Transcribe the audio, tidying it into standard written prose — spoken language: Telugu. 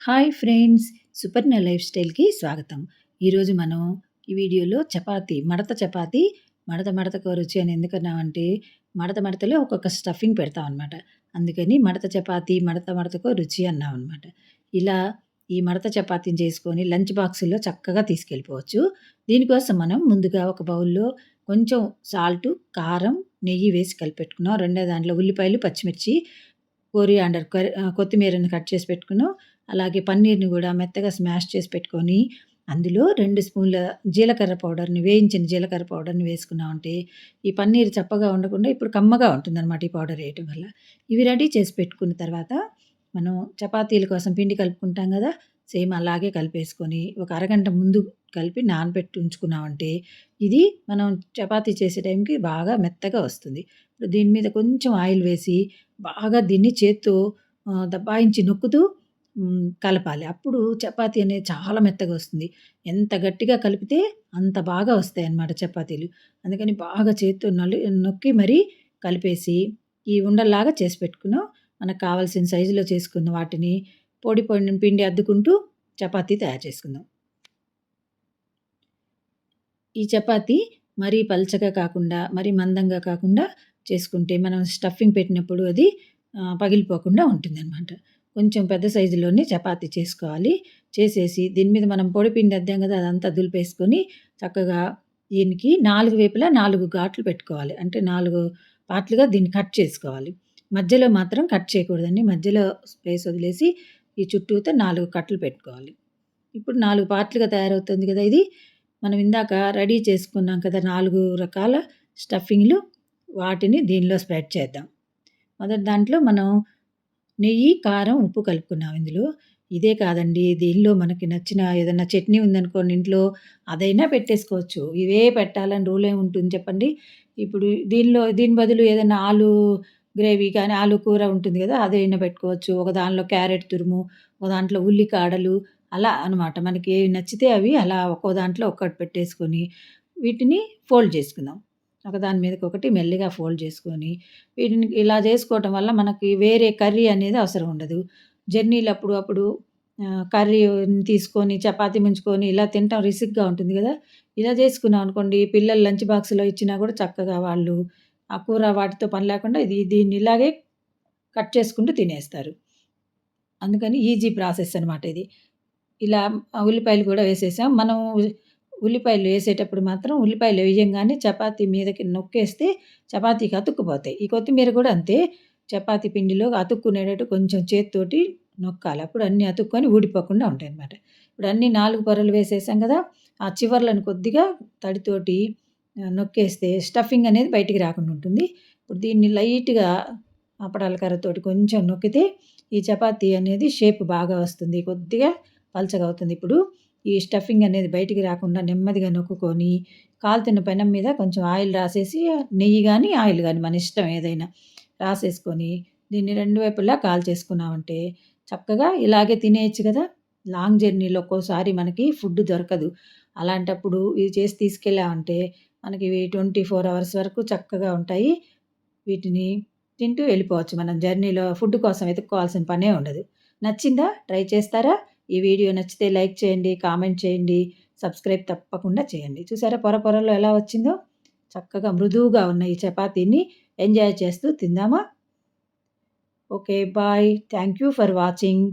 Hi friends! సుపర్ణ లైఫ్ స్టైల్‌కి స్వాగతం. ఈరోజు మనం ఈ వీడియోలో మడత చపాతీ, మడత మడతకో రుచి అని ఎందుకన్నామంటే, మడత మడతలో ఒక్కొక్క స్టఫింగ్ పెడతామనమాట. అందుకని మడత చపాతీ, మడత మడతకో రుచి అన్నామనమాట. ఇలా ఈ మడత చపాతీని చేసుకొని లంచ్ బాక్సుల్లో చక్కగా తీసుకెళ్ళిపోవచ్చు. దీనికోసం మనం ముందుగా ఒక బౌల్‌లో కొంచెం సాల్టు, కారం, నెయ్యి వేసి కలిపెట్టుకున్నాం. రెండో దాంట్లో ఉల్లిపాయలు, పచ్చిమిర్చి, కొత్తిమీరని కట్ చేసి పెట్టుకున్నాం. అలాగే పన్నీర్‌ని గూడా మెత్తగా స్మాష్ చేసి పెట్టుకొని, అందులో 2 స్పూన్ల వేయించిన జీలకర్ర పౌడర్‌ని వేసుకున్నామంటే, ఈ పన్నీర్ చప్పగా ఉండకుండా ఇప్పుడు కమ్మగా ఉంటుందనమాట ఈ పౌడర్ ఏయటం వల్ల. ఇవి రెడీ చేసి పెట్టుకున్న తర్వాత, మనం చపాతీల కోసం పిండి కలుపుకుంటాం గదా! సేమ్ అలాగే కలిపేసుకొని, ఒక అరగంట ముందు కలిపి నానబెట్టి ఉంచుకున్నామంటే, ఇది మనం చపాతీ చేసే టైంకి బాగా మెత్తగా వస్తుంది. ఇప్పుడు దీని మీద కొంచెం ఆయిల్ వేసి, బాగా దీన్ని చేత్తో దబాయించి నొక్కుతూ కలపాలి. అప్పుడు చపాతీ అనేది చాలా మెత్తగా వస్తుంది. ఎంత గట్టిగా కలిపితే అంత బాగా వస్తాయన్నమాట చపాతీలు. అందుకని బాగా చేత్తో నొక్కి మరీ కలిపేసి, ఈ ఉండల్లాగా చేసి పెట్టుకున్నాం. మనకు కావాల్సిన సైజులో చేసుకున్న వాటిని పొడి పిండి అద్దుకుంటూ చపాతీ తయారు చేసుకుందాం. ఈ చపాతీ మరీ పల్చగా కాకుండా, మరీ మందంగా కాకుండా చేసుకుంటే మనం స్టఫింగ్ పెట్టినప్పుడు అది పగిలిపోకుండా ఉంటుందనమాట. కొంచెం పెద్ద సైజులోనే చపాతీ చేసుకోవాలి. చేసేసి దీని మీద మనం పొడి పిండి అద్దాం కదా! అదంతా దులిపేసుకొని చక్కగా దీనికి 4 వైపులా 4 ఘాట్లు పెట్టుకోవాలి. అంటే 4 పార్ట్‌లుగా దీన్ని కట్ చేసుకోవాలి. మధ్యలో మాత్రం కట్ చేయకూడదండి. మధ్యలో స్పేస్ వదిలేసి ఈ చుట్టూతా 4 కట్లు పెట్టుకోవాలి. ఇప్పుడు 4 పార్ట్‌లుగా తయారవుతుంది కదా! ఇది. మనం ఇందాక రెడీ చేసుకున్నాం కదా! 4 రకాల స్టఫింగ్‌లు వాటిని దీనిలో స్ప్రెడ్ చేద్దాం. మొదటి దాంట్లో మనం నెయ్యి, కారం, ఉప్పు కలుపుకున్నాం ఇందులో. ఇదే కాదండి దీనిలో మనకి నచ్చిన ఏదన్నా చట్నీ ఉందనుకోండి ఇంట్లో అదైనా పెట్టేసుకోవచ్చు. ఇవే పెట్టాలని రూల్ ఏముంటుంది చెప్పండి? ఇప్పుడు దీని బదులు ఏదైనా ఆలు గ్రేవీ కానీ, ఆలు కూర ఉంటుంది గదా! అదైనా పెట్టుకోవచ్చు. ఒక దానిలో క్యారెట్ తురుము, ఒక దాంట్లో ఉల్లికాడలు అలా అనమాట. మనకి ఏవి నచ్చితే అవి అలా ఒక్కో దాంట్లో ఒక్కటి పెట్టేసుకొని, వీటిని ఫోల్డ్ చేసుకుందాం. ఒకదాని మీదకొకటి మెల్లిగా ఫోల్డ్ చేసుకొని, వీటిని ఇలా చేసుకోవటం వల్ల మనకి వేరే కర్రీ అనేది అవసరం ఉండదు. జర్నీలప్పుడు అప్పుడు కర్రీ తీసుకొని, చపాతీ ముంచుకొని ఇలా తినటం రిసిగ్గా ఉంటుంది గదా! ఇలా చేసుకున్నామనుకోండి, పిల్లలు లంచ్ బాక్స్‌లో ఇచ్చినా గూడా చక్కగా వాళ్ళు ఆ కూర వాటితో పని లేకుండా దీన్ని ఇలాగే కట్ చేసుకుంటూ తినేస్తారు. అందుకని ఈజీ ప్రాసెస్ అనమాట ఇది. ఇలా ఉల్లిపాయలు గూడా వేసేసాం. మనం ఉల్లిపాయలు వేసేటప్పుడు మాత్రం ఉల్లిపాయలు వేయంగానే చపాతీ మీదకి నొక్కేస్తే చపాతీకి అతుక్కుపోతాయి. ఈ కొత్తిమీర గూడా అంతే. చపాతీ పిండిలో అతుక్కునేటట్టు కొంచెం చేత్తోటి నొక్కాలి. అప్పుడు అన్నీ అతుక్కొని ఊడిపోకుండా ఉంటాయన్నమాట. ఇప్పుడు అన్నీ 4 పొరలు వేసేసాం గదా! ఆ చివర్లను కొద్దిగా తడితోటి నొక్కేస్తే స్టఫింగ్ అనేది బయటికి రాకుండా ఉంటుంది. ఇప్పుడు దీన్ని లైట్‌గా అప్పడాల కర్రతోటి కొంచెం నొక్కితే ఈ చపాతీ అనేది షేప్ బాగా వస్తుంది. కొద్దిగా పలచగా అవుతుంది. ఇప్పుడు ఈ స్టఫింగ్ అనేది బయటికి రాకుండా నెమ్మదిగా నొక్కుకొని, కాలుతున్న పెనం మీద కొంచెం ఆయిల్ రాసేసి నెయ్యి గాని, ఆయిల్ గాని మన ఇష్టం ఏదైనా రాసేసుకొని, దీన్ని 2 వైపులా కాల్చేసుకున్నామంటే చక్కగా ఇలాగే తినేయొచ్చు గదా! లాంగ్ జర్నీలో ఒక్కోసారి మనకి ఫుడ్ దొరకదు. అలాంటప్పుడు ఇది చేసి తీసుకెళ్ళామంటే మనకి ఇవి 24 అవర్స్ వరకు చక్కగా ఉంటాయి. వీటిని తింటూ వెళ్ళిపోవచ్చు. మనం జర్నీలో ఫుడ్ కోసం వెతుక్కోవాల్సిన పనే ఉండదు. నచ్చిందా? ట్రై చేస్తారా? ఈ వీడియో నచ్చితే లైక్ చేయండి, కామెంట్ చేయండి, సబ్స్క్రైబ్ తప్పకుండా చేయండి. చూసారా పొరలో ఎలా వచ్చిందో? చక్కగా మృదువుగా ఉన్న ఈ చపాతీని ఎంజాయ్ చేస్తూ తిందామా? Okay. Bye. Thank you for watching.